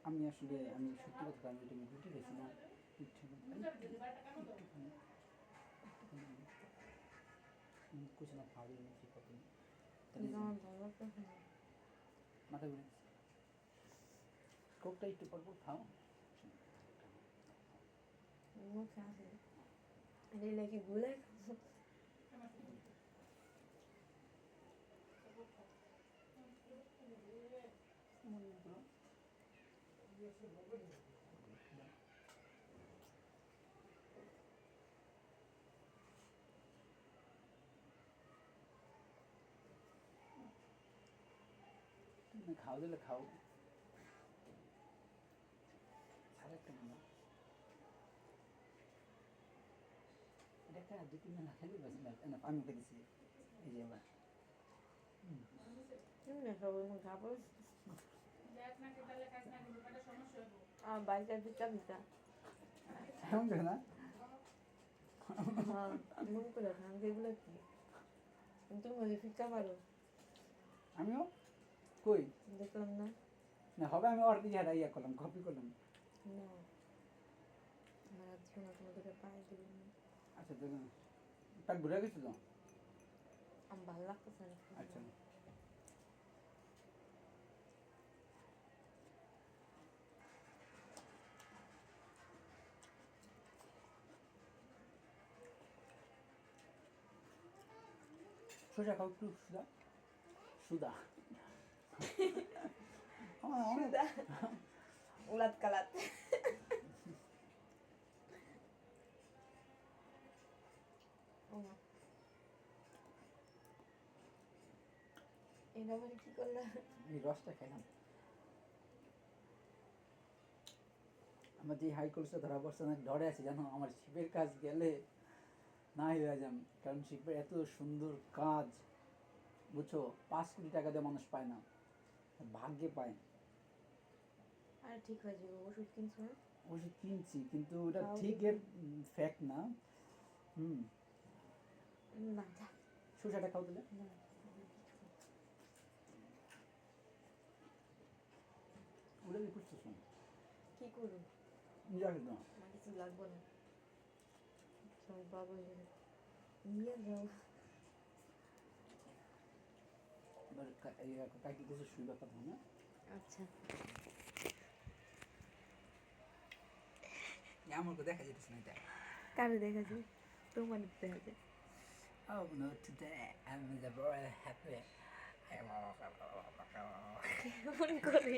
আমি আসলে আমি সত্যি কথা আমি এটা রুটি খেয়েছি না कुछ ना खाओ ठीक होती মাথা ঘুরে কোকটা একটু পর পর খাও কি ভুলে তুমি খাও দিলে খাও সারা একটা না এটা একটা দু তিন না খেলে বাস না আমি খেয়েছি এই যে আবার খাবো বাইকের পিঠা পিঠা এমন করে না মন করে খান এগুলো কি তুমি ফিকা পারো আমিও কই দেখলাম না না হবে আমি ওর দিকে ইয়া করলাম কপি করলাম না আমার শোনা তোমাদেরকে পায়ে দিলাম আচ্ছা দেখুন পেট ভরে গেছে তো আমার ভালো লাগতেছে না আচ্ছা শসা খাও একটু সুদা সুদা সুদা উলাত কালাত এটা মানে কি করলা এই রসটা খেলাম আমার যে হাই কোর্সে ধরা পড়ছে না ডরে আছে জানো আমার শিপের কাজ গেলে না হয়ে যাম কারণ শিপের এত সুন্দর কাজ বুঝছো 5 কোটি টাকা দিয়ে মানুষ পায় না ভাগ্যে পায় আর ঠিক হয়ে যাবে ওষুধ কিনছো না ওষুধ কিনছি কিন্তু ওটা ঠিক এর ফ্যাক্ট না না শসাটা খাও দিলে ওটা কি করছো শোন কি করবো যাক না আমার কিছু লাগবে না সবাই বাবা নিয়ে যাও এবার কাকি কিছু শুইবার কথা না আচ্ছা আমার দেখা যেতেছে না এটা কারে দেখা যায় তোমার দেখা যায় Oh no, today I'm very happy. কেমন করে